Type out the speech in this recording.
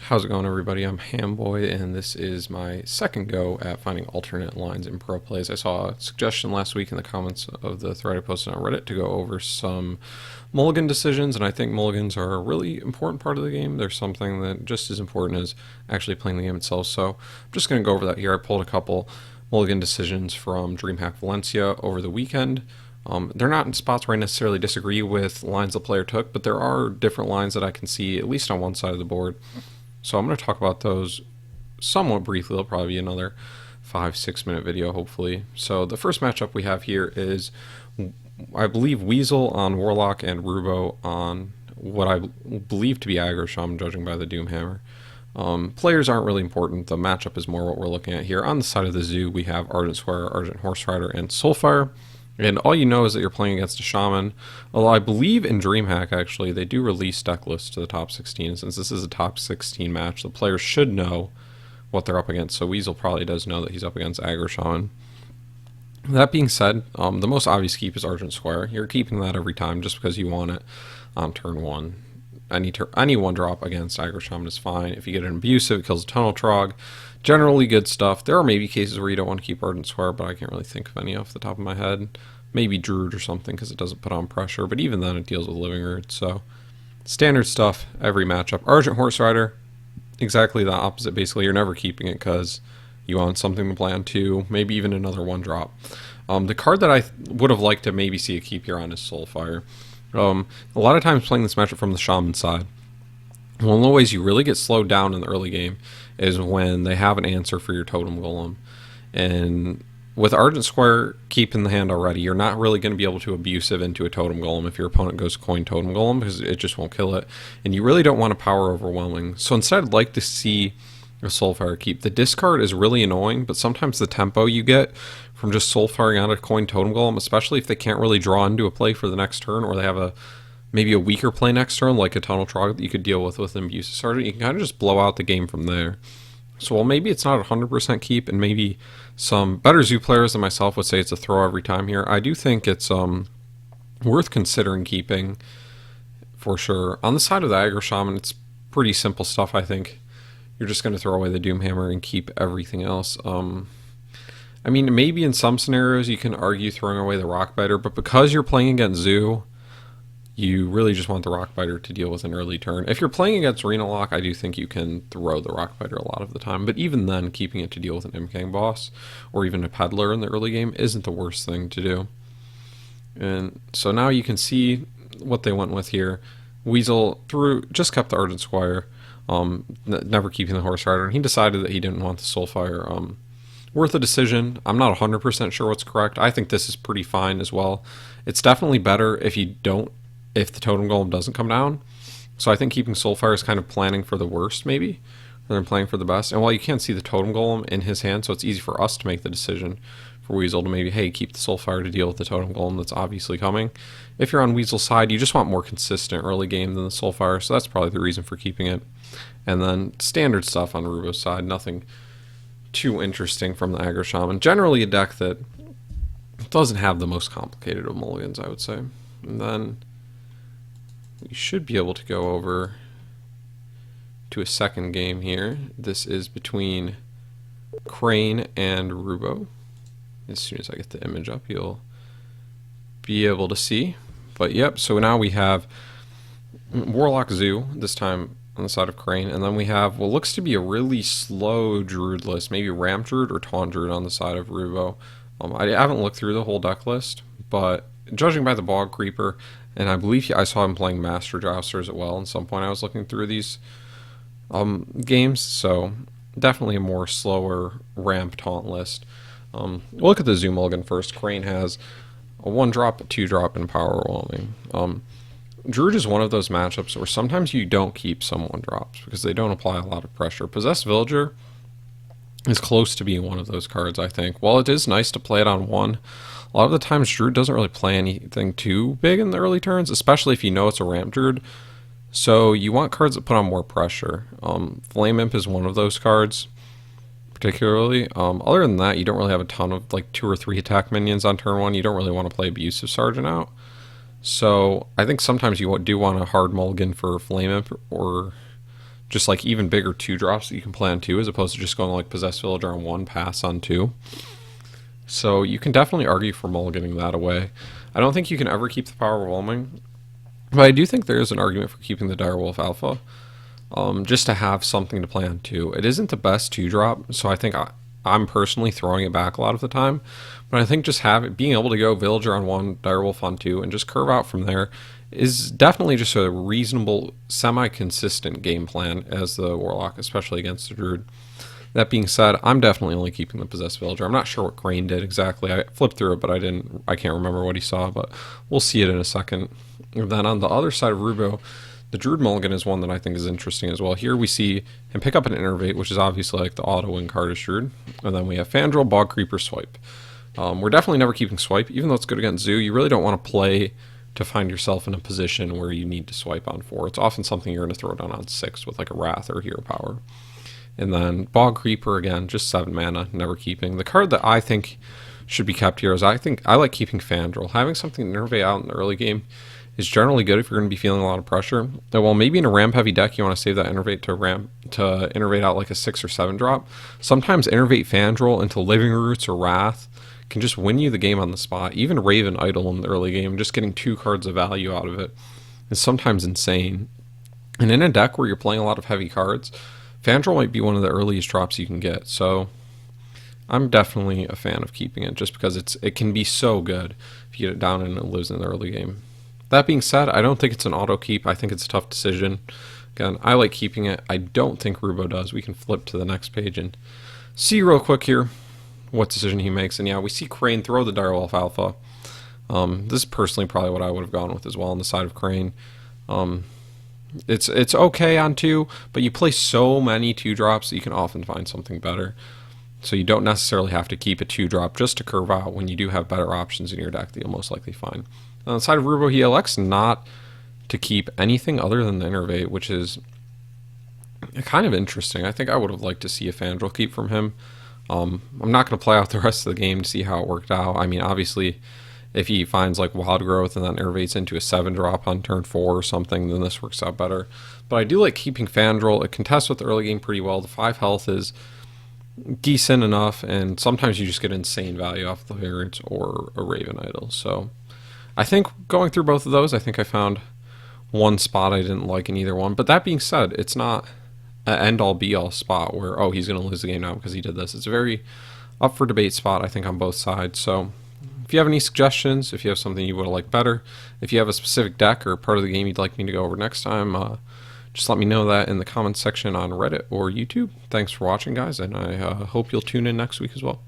How's it going, everybody? I'm Hamboy, and this is my second go at finding alternate lines in pro plays. I saw a suggestion last week in the comments of the thread I posted on Reddit to go over some mulligan decisions, and I think mulligans are a really important part of the game. They're something that just as important as actually playing the game itself. So I'm just going to go over that here. I pulled a couple mulligan decisions from DreamHack Valencia over the weekend. They're not in spots where I necessarily disagree with lines the player took, but there are different lines that I can see, at least on one side of the board. So I'm going to talk about those somewhat briefly. It'll probably be another 5-6 minute video, hopefully. So the first matchup we have here is, I believe, Weasel on Warlock and Rubo on what I believe to be Aggro Shaman, judging by the Doomhammer. Players aren't really important. The matchup is more what we're looking at here. On the side of the zoo, we have Argent Squire, Argent Horse Rider, and Soulfire. And all you know is that you're playing against a Shaman. Although I believe in DreamHack, actually, they do release deck lists to the top 16. And since this is a top 16 match, the players should know what they're up against. So Weasel probably does know that he's up against Aggro Shaman. That being said, the most obvious keep is Argent Squire. You're keeping that every time just because you want it on turn 1. Any one drop against Aggro Shaman is fine. If you get an abusive, it kills a Tunnel Trog. Generally good stuff. There are maybe cases where you don't want to keep Argent Squire, but I can't really think of any off the top of my head. Maybe Druid or something because it doesn't put on pressure, but even then it deals with Living Root. So standard stuff every matchup. Argent Horse Rider, exactly the opposite. Basically, you're never keeping it because you want something to play on 2, maybe even another 1 drop. The card that I would have liked to maybe see a keep here on is Soulfire. A lot of times playing this matchup from the Shaman side, one of the ways you really get slowed down in the early game is when they have an answer for your Totem Golem. And with Argent Squire keeping the hand already, you're not really going to be able to abusive into a Totem Golem if your opponent goes coin Totem Golem, because it just won't kill it. And you really don't want a power overwhelming. So instead, I'd like to see a Soulfire keep. The discard is really annoying, but sometimes the tempo you get from just Soulfiring out a coin Totem Golem, especially if they can't really draw into a play for the next turn, or they have maybe a weaker play next turn, like a Tunnel Trog that you could deal with an Abusive Sergeant, you can kind of just blow out the game from there. So while maybe it's not a 100% keep, and maybe some better Zoo players than myself would say it's a throw every time here, I do think it's worth considering keeping for sure. On the side of the Aggro Shaman, it's pretty simple stuff, I think. You're just going to throw away the Doomhammer and keep everything else. I mean, maybe in some scenarios you can argue throwing away the Rockbiter, but because you're playing against Zoo, you really just want the Rockbiter to deal with an early turn. If you're playing against Renalock, I do think you can throw the Rockbiter a lot of the time, but even then, keeping it to deal with an Imkang boss, or even a Peddler in the early game, isn't the worst thing to do. And so now you can see what they went with here. Weasel just kept the Argent Squire, never keeping the Horse Rider, and he decided that he didn't want the Soulfire. Worth a decision. I'm not 100% sure what's correct. I think this is pretty fine as well. It's definitely better if the Totem Golem doesn't come down. So I think keeping Soulfire is kind of planning for the worst, maybe, rather than playing for the best. And while you can't see the Totem Golem in his hand, so it's easy for us to make the decision for Weasel to maybe, hey, keep the Soulfire to deal with the Totem Golem that's obviously coming. If you're on Weasel's side, you just want more consistent early game than the Soulfire, so that's probably the reason for keeping it. And then standard stuff on Rubo's side, nothing too interesting from the Aggro Shaman. Generally a deck that doesn't have the most complicated of mulligans, I would say. And then we should be able to go over to a second game here. This is between Crane and Rubo. As soon as I get the image up, you'll be able to see. But yep, so now we have Warlock Zoo, this time on the side of Crane, and then we have what looks to be a really slow Druid list, maybe Ramp Druid or Taunt Druid on the side of Rubo. I haven't looked through the whole deck list, but judging by the Bog Creeper, and I believe I saw him playing Master Jousters as well at some point. I was looking through these games, so definitely a more slower ramp taunt list. We'll look at the Zoo mulligan first. Crane has a 1-drop, a 2-drop, and Power Overwhelming. Druid is one of those matchups where sometimes you don't keep some 1-drops because they don't apply a lot of pressure. Possessed Villager is close to being one of those cards, I think. While it is nice to play it on 1, a lot of the times Druid doesn't really play anything too big in the early turns, especially if you know it's a Ramp Druid. So you want cards that put on more pressure. Flame Imp is one of those cards, particularly. Other than that, you don't really have a ton of like 2 or 3 attack minions on turn 1. You don't really want to play Abusive Sergeant out. So I think sometimes you do want a hard mulligan for Flame Imp or just like even bigger 2 drops that you can play on 2 as opposed to just going like Possessed Villager on 1, pass on 2. So you can definitely argue for mulliganing that away. I don't think you can ever keep the Power Overwhelming, but I do think there is an argument for keeping the Direwolf Alpha, just to have something to play on 2. It isn't the best 2-drop, so I think I'm personally throwing it back a lot of the time. But I think just being able to go Villager on 1, Direwolf on 2, and just curve out from there is definitely just a reasonable, semi-consistent game plan as the Warlock, especially against the Druid. That being said, I'm definitely only keeping the Possessed Villager. I'm not sure what Crane did exactly. I flipped through it, but I can't remember what he saw, but we'll see it in a second. And then on the other side of Rubo, the Druid Mulligan is one that I think is interesting as well. Here we see him pick up an Innervate, which is obviously like the auto-win card as Druid. And then we have Fandral, Bog Creeper, Swipe. We're definitely never keeping Swipe. Even though it's good against Zoo, you really don't want to play to find yourself in a position where you need to swipe on 4. It's often something you're going to throw down on 6 with like a Wrath or Hero Power. And then Bog Creeper, again, just 7 mana, never keeping. The card that I think should be kept here is I like keeping Fandral. Having something to Innervate out in the early game is generally good if you're going to be feeling a lot of pressure. And while maybe in a ramp-heavy deck you want to save that Innervate to Innervate out like a 6 or 7 drop, sometimes Innervate Fandral into Living Roots or Wrath can just win you the game on the spot. Even Raven Idol in the early game, just getting 2 cards of value out of it is sometimes insane. And in a deck where you're playing a lot of heavy cards, Fandral might be one of the earliest drops you can get, so I'm definitely a fan of keeping it just because it can be so good if you get it down and it lives in the early game. That being said, I don't think it's an auto keep. I think it's a tough decision. Again, I like keeping it. I don't think Rubo does. We can flip to the next page and see real quick here what decision he makes. And yeah, we see Crane throw the Direwolf Alpha. This is personally probably what I would have gone with as well on the side of Crane. It's okay on 2, but you play so many 2-drops that you can often find something better. So you don't necessarily have to keep a 2-drop just to curve out when you do have better options in your deck that you'll most likely find. On the side of Rubo, he elects not to keep anything other than the Innervate, which is kind of interesting. I think I would have liked to see a Fandral keep from him. I'm not going to play out the rest of the game to see how it worked out. I mean, obviously, if he finds like Wild Growth and then Innervates into a 7-drop on turn 4 or something, then this works out better. But I do like keeping Fandral. It contests with the early game pretty well. The 5 health is decent enough, and sometimes you just get insane value off the variants or a Raven Idol. So I think going through both of those, I think I found one spot I didn't like in either one. But that being said, it's not an end-all be-all spot where, oh, he's going to lose the game now because he did this. It's a very up for debate spot, I think, on both sides. So if you have any suggestions, if you have something you would have liked better, if you have a specific deck or part of the game you'd like me to go over next time, just let me know that in the comments section on Reddit or YouTube. Thanks for watching, guys, and I hope you'll tune in next week as well.